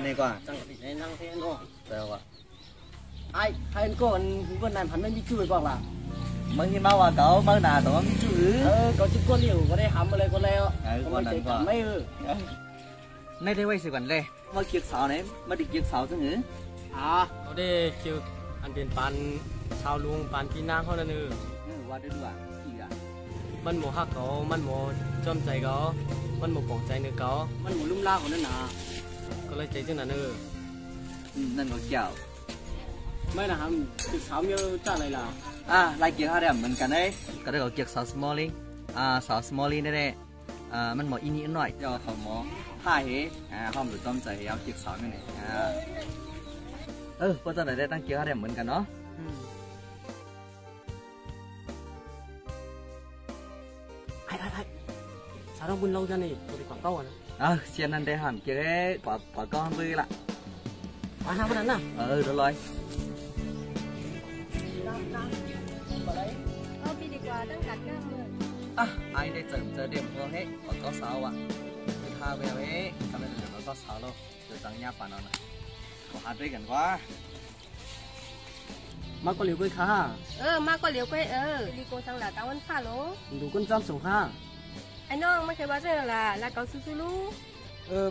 này qua chẳng bị này năng thế đâu sao ạ ai hai anh cô anh bên này hắn mới đi chui qua là mới khi mau cậu mới nào tụi mình chui có chút con liều có đây hầm ở đây con leo con này qua mấy nay đây quay sự quản lệ mới kiệt sào này mới đi kiệt sào chứ nhỉ có đây kêu anhเป็นปันชาวลุงปันพี่นางเขานั่นqua đây đúng à gì à มันหมูฮักเขามันหมูจอมใจเขามันหมูปองใจเนื้อเขามันหมูลุ่มล่าของนั่นน่ะก็เลยใจจังนั้นนั่นก็เกี่ยวไม่นะฮะติดสาวเยอะจ้าอะไรล่ะไล่เกี่ยวอะไรเหมือนกันเลยก็ได้ก็เกี่ยวสาว smalling สาว smalling ได้เลยมันหมออินี่หน่อยจะเขาหมอผ้าเหห้องหรือจอมใจเอาเกี่ยวสาวนี่พวกเจ้าไหนได้ตั้งเกี่ยวอะไรเหมือนกันเนาะสาวต้องบุญเราจะนี่ตัวดีกว่าเก้านะเชียนนั่นได้หันเกี่ยวกว่าก้อนมือละมาทำมันนั่นน่ะđược rồi đi đi qua đang đặt cái ai đây chờ điểm không hết có sáu ạ cứ tha về ấy cái này nó có sáu đâu rồi chẳng nháp vào nó này có hạt đây gần quá má có liều quay khá má có liều quay đi cô sang là tao ăn pha lố đủ con trăm sủng ha anhน้องไม่เคยว่าจะlà cậu su su lu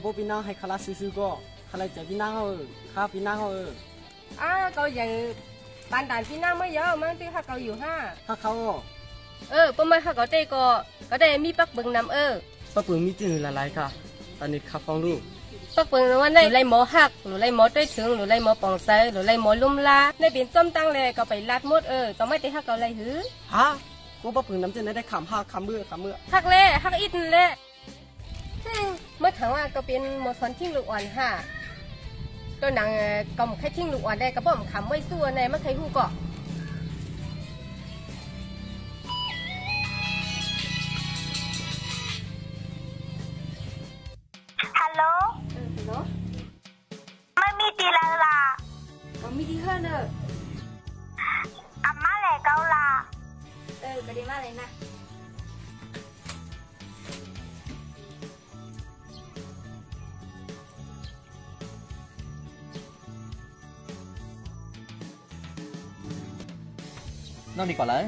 พวกพี่น้องให้คาราซื้อก็คาราใจพี่น้องข้าพี่น้องcậu dành bàn đànพี่น้องไม่เยอะมันที่ข้าcậuอยู่ห้าข้าเขาปมไม่ข้าcậuเตะก็ได้มีปักเบิ่งนำปักเบิ่งมีจืดละลายค่ะตอนนี้ข้าฟังลูกปักเบิ่งวันได้ไรหมอหักหรือไรหมอด้วยถึงหรือไรหมอป่องใสหรือไรหมอลุ่มลาในเป็นส้มตั้งเลยก็ไปลัดมดต้องไม่ได้ข้าcậuไรหือฮะกูปักเบิ่งน้ำจืดได้ขำหักขำเบื่อหักเล่หักอิดเล่เมื่อถามว่าก็เป็นหมอสอนทิ้งลูกอ่อนค่ะตัวหนังกำแค่ทิ้งลูกอ่อนได้กระป๋อมขำไว้สู้ในไม่เคยหู้เกาะฮัลโหลไม่มีตีละล่ะมีดีเท่าเนอะอาม่าแหล่เกาล่ะก็ดีมากเลยนะน้องดีกว่าเลย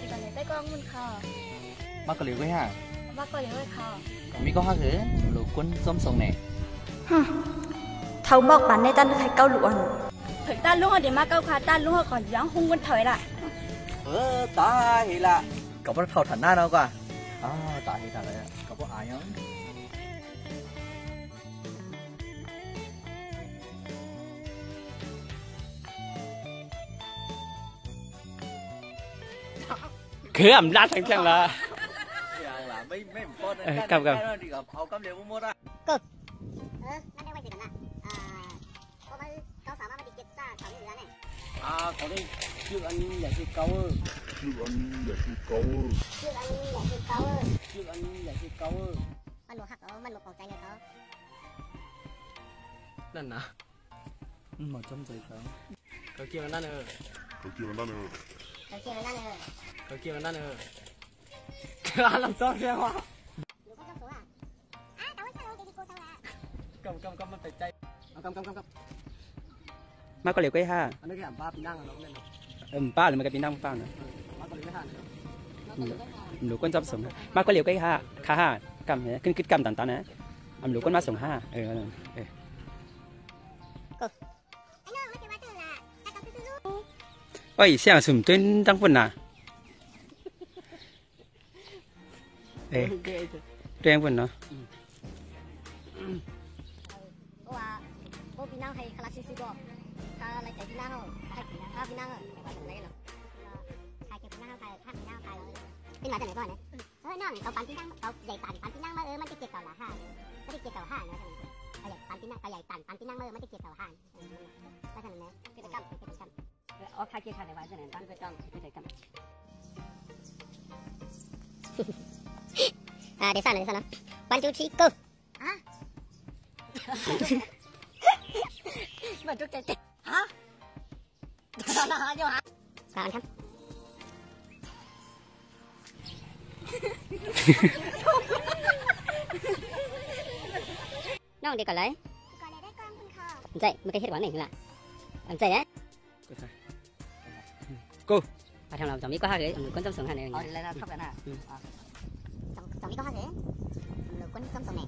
ดีกว่าเลยได้กล้องมันค่ะมากกว่าเหลียวไว้ห่างมากกว่าเหลียวไว้ค่ะมีก็ห้าหือหลูกquânส้มส่งเนี่ยthầu bọc bản này ta thấy câu luận thời ta luôn ở điểm mà câu khá ta luôn còn dáng hung quân thời lại ta thì là cậu bắt thầu thành ra đâu qua ta thì là cậu có ai không cứ ẩm ra thằng là mấy con cầm đi gặp họ cầm liều mua raนั่นได้ไว้สิกันนะเพราะว่าเขาสามารถมาติดเก็บซ่าเขาไม่เหลือเนี่ยเขาได้ชื่ออันนี้อยากคือเกาชื่ออันนี้อยากคือเกามันหลวงหักเขามันหลวงปองใจเนี่ยเขานั่นนะหมดจำใจเขาเกี่ยวนั่นเขาเกี่ยวนั่นlàm sao thế hả cầm nó phải chạy cầm má có liều cái ha anh nói cái ba pin năng nó lên ba là mấy cái pin năng pha nữa lũ con chắp sủng má có liều cái ha khá ha cầm này kinh cầm tàn tàn này lũ con má sủng ha ôi xem sủng tuyên tăng phân àแรงพุ่นเนาะว่าพวกพี่น้องให้คลาสสิกก็ถ้าอะไรใจพี่น้องให้ถ้าพี่น้องว่าอะไรหรอใครเก็บพี่น้องใครถ้าพี่น้องใครเป็นมาจากไหนก่อนเนี่ยน้องเขาปันพี่น้องเขาใหญ่ปันพี่น้องมามันจะเก็บเก่าละห้าไม่ได้เก็บเก่าห้าเนาะใช่ไหมปันพี่น้องใหญ่ปันพี่น้องมามันจะเก็บเก่าห้าก็ใช่ไหมกิจกรรมใครเกี่ยวขันในวันจะไหนตั้งกิจกรรมđể sao nào 1, 2, 3 go mà tôi chạy hả là vô hả anh khámน้องดีก่อนเลยได้ก่อนคุณค่ะ chạy mới cái hết quán này là chạy đấy cô à thằng nào chồng đi có hai cái con trong sừng này đây là thấp cái nào chồng đi có hai cái con trong sừng này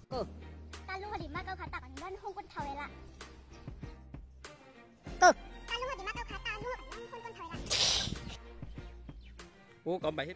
cô ta luôn đi mà câu khát tạc anh hôn con thầu là cô ta luôn đi mà câu khát tạc anh hôn con thầu là cô có bài hết